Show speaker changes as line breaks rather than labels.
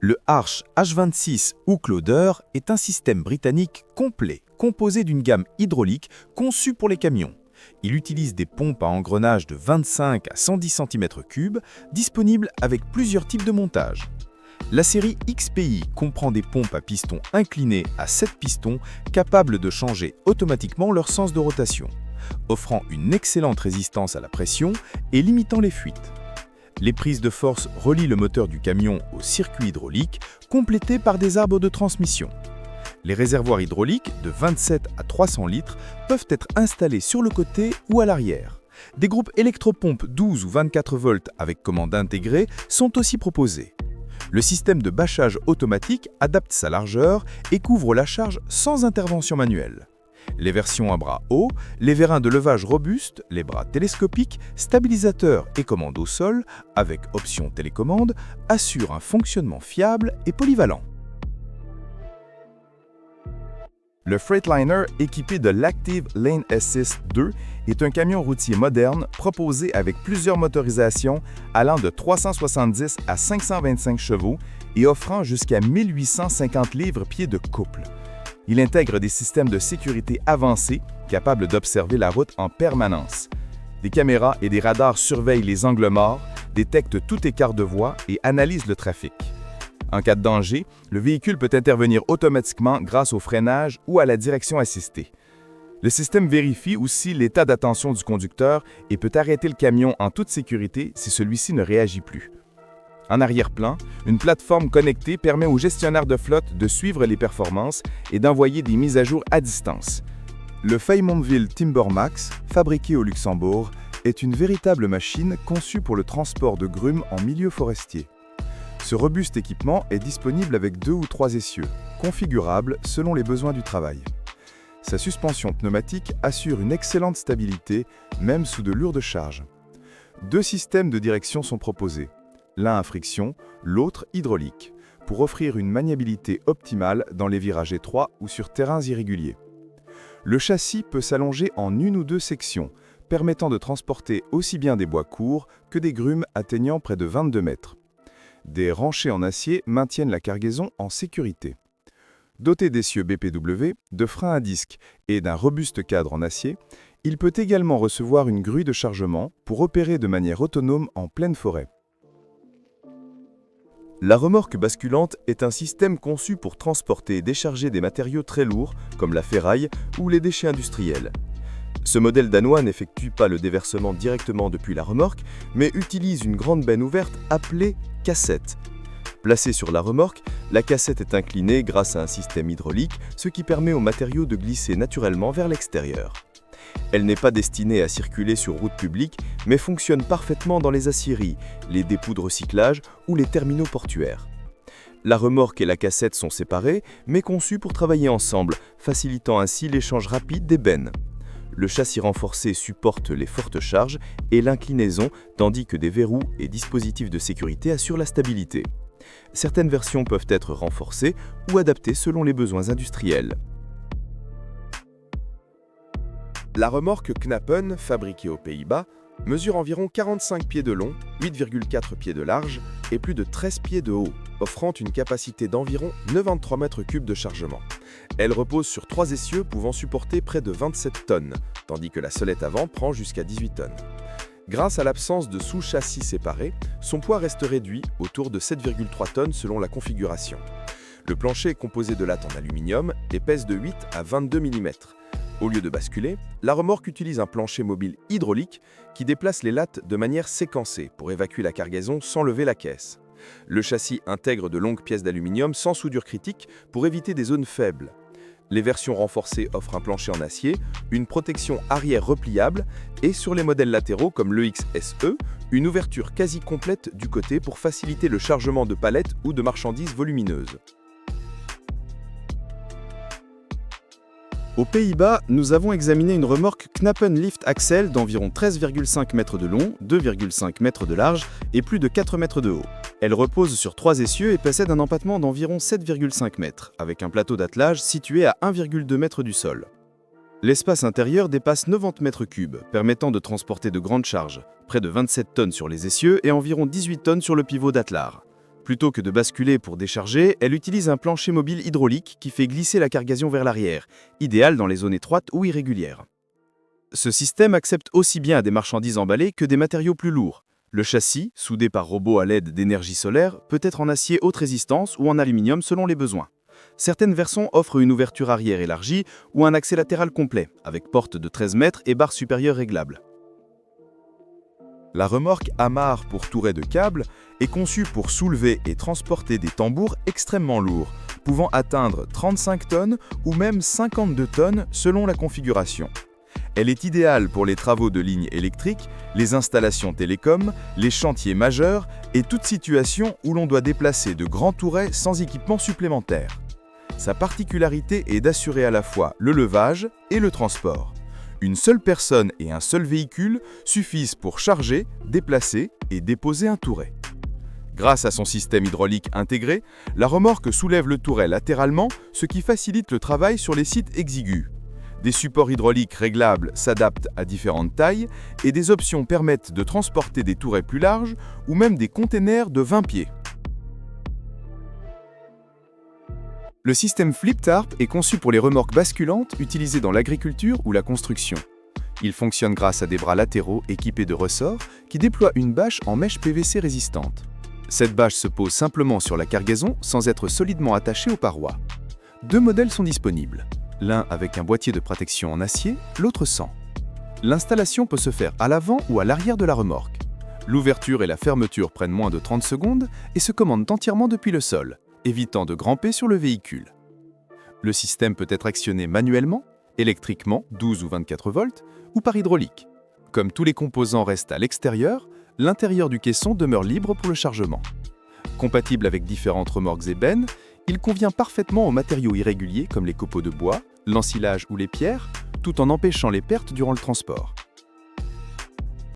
Le Arch H26 Hook Loader est un système britannique complet, composé d'une gamme hydraulique conçue pour les camions. Il utilise des pompes à engrenage de 25 à 110 cm3, disponibles avec plusieurs types de montage. La série XPI comprend des pompes à pistons inclinés à 7 pistons capables de changer automatiquement leur sens de rotation, offrant une excellente résistance à la pression et limitant les fuites. Les prises de force relient le moteur du camion au circuit hydraulique, complété par des arbres de transmission. Les réservoirs hydrauliques, de 27 à 300 litres, peuvent être installés sur le côté ou à l'arrière. Des groupes électropompes 12 ou 24 volts avec commande intégrée sont aussi proposés. Le système de bâchage automatique adapte sa largeur et couvre la charge sans intervention manuelle. Les versions à bras hauts, les vérins de levage robustes, les bras télescopiques, stabilisateurs et commande au sol, avec option télécommande, assurent un fonctionnement fiable et polyvalent.
Le Freightliner, équipé de l'Active Lane Assist 2, est un camion routier moderne proposé avec plusieurs motorisations allant de 370 à 525 chevaux et offrant jusqu'à 1850 livres-pieds de couple. Il intègre des systèmes de sécurité avancés capables d'observer la route en permanence. Des caméras et des radars surveillent les angles morts, détectent tout écart de voie et analysent le trafic. En cas de danger, le véhicule peut intervenir automatiquement grâce au freinage ou à la direction assistée. Le système vérifie aussi l'état d'attention du conducteur et peut arrêter le camion en toute sécurité si celui-ci ne réagit plus. En arrière-plan, une plateforme connectée permet au gestionnaire de flotte de suivre les performances et d'envoyer des mises à jour à distance.
Le Feymontville Timbermax, fabriqué au Luxembourg, est une véritable machine conçue pour le transport de grumes en milieu forestier. Ce robuste équipement est disponible avec 2 ou 3 essieux, configurables selon les besoins du travail. Sa suspension pneumatique assure une excellente stabilité, même sous de lourdes charges. 2 systèmes de direction sont proposés, l'un à friction, l'autre hydraulique, pour offrir une maniabilité optimale dans les virages étroits ou sur terrains irréguliers. Le châssis peut s'allonger en 1 ou 2 sections, permettant de transporter aussi bien des bois courts que des grumes atteignant près de 22 mètres. Des ranchets en acier maintiennent la cargaison en sécurité. Doté d'essieux BPW, de freins à disque et d'un robuste cadre en acier, il peut également recevoir une grue de chargement pour opérer de manière autonome en pleine forêt.
La remorque basculante est un système conçu pour transporter et décharger des matériaux très lourds, comme la ferraille ou les déchets industriels. Ce modèle danois n'effectue pas le déversement directement depuis la remorque, mais utilise une grande benne ouverte appelée cassette. Placée sur la remorque, la cassette est inclinée grâce à un système hydraulique, ce qui permet aux matériaux de glisser naturellement vers l'extérieur. Elle n'est pas destinée à circuler sur route publique, mais fonctionne parfaitement dans les aciéries, les dépôts de recyclage ou les terminaux portuaires. La remorque et la cassette sont séparées, mais conçues pour travailler ensemble, facilitant ainsi l'échange rapide des bennes. Le châssis renforcé supporte les fortes charges et l'inclinaison, tandis que des verrous et dispositifs de sécurité assurent la stabilité. Certaines versions peuvent être renforcées ou adaptées selon les besoins industriels.
La remorque Knappen, fabriquée aux Pays-Bas, mesure environ 45 pieds de long, 8,4 pieds de large et plus de 13 pieds de haut, offrant une capacité d'environ 93 mètres cubes de chargement. Elle repose sur 3 essieux pouvant supporter près de 27 tonnes, tandis que la solette avant prend jusqu'à 18 tonnes. Grâce à l'absence de sous-châssis séparés, son poids reste réduit autour de 7,3 tonnes selon la configuration. Le plancher est composé de lattes en aluminium et pèse de 8 à 22 mm. Au lieu de basculer, la remorque utilise un plancher mobile hydraulique qui déplace les lattes de manière séquencée pour évacuer la cargaison sans lever la caisse. Le châssis intègre de longues pièces d'aluminium sans soudure critique pour éviter des zones faibles. Les versions renforcées offrent un plancher en acier, une protection arrière repliable et sur les modèles latéraux comme l'EX-SE, une ouverture quasi complète du côté pour faciliter le chargement de palettes ou de marchandises volumineuses.
Aux Pays-Bas, nous avons examiné une remorque Knappen Lift Axle d'environ 13,5 mètres de long, 2,5 mètres de large et plus de 4 mètres de haut. Elle repose sur 3 essieux et possède un empattement d'environ 7,5 mètres, avec un plateau d'attelage situé à 1,2 mètre du sol. L'espace intérieur dépasse 90 mètres cubes, permettant de transporter de grandes charges, près de 27 tonnes sur les essieux et environ 18 tonnes sur le pivot d'attelage. Plutôt que de basculer pour décharger, elle utilise un plancher mobile hydraulique qui fait glisser la cargaison vers l'arrière, idéal dans les zones étroites ou irrégulières. Ce système accepte aussi bien des marchandises emballées que des matériaux plus lourds. Le châssis, soudé par robot à l'aide d'énergie solaire, peut être en acier haute résistance ou en aluminium selon les besoins. Certaines versions offrent une ouverture arrière élargie ou un accès latéral complet, avec porte de 13 mètres et barre supérieure réglable.
La remorque amarre pour touret de câble est conçue pour soulever et transporter des tambours extrêmement lourds, pouvant atteindre 35 tonnes ou même 52 tonnes selon la configuration. Elle est idéale pour les travaux de lignes électriques, les installations télécom, les chantiers majeurs et toute situation où l'on doit déplacer de grands tourets sans équipement supplémentaire. Sa particularité est d'assurer à la fois le levage et le transport. Une seule personne et un seul véhicule suffisent pour charger, déplacer et déposer un touret. Grâce à son système hydraulique intégré, la remorque soulève le touret latéralement, ce qui facilite le travail sur les sites exigus. Des supports hydrauliques réglables s'adaptent à différentes tailles et des options permettent de transporter des tourets plus larges ou même des containers de 20 pieds.
Le système Flip Tarp est conçu pour les remorques basculantes utilisées dans l'agriculture ou la construction. Il fonctionne grâce à des bras latéraux équipés de ressorts qui déploient une bâche en mèche PVC résistante. Cette bâche se pose simplement sur la cargaison sans être solidement attachée aux parois. Deux modèles sont disponibles, l'un avec un boîtier de protection en acier, l'autre sans. L'installation peut se faire à l'avant ou à l'arrière de la remorque. L'ouverture et la fermeture prennent moins de 30 secondes et se commandent entièrement depuis le sol, évitant de grimper sur le véhicule. Le système peut être actionné manuellement, électriquement 12 ou 24 volts, ou par hydraulique. Comme tous les composants restent à l'extérieur, l'intérieur du caisson demeure libre pour le chargement. Compatible avec différentes remorques ébènes, il convient parfaitement aux matériaux irréguliers comme les copeaux de bois, l'ensilage ou les pierres, tout en empêchant les pertes durant le transport.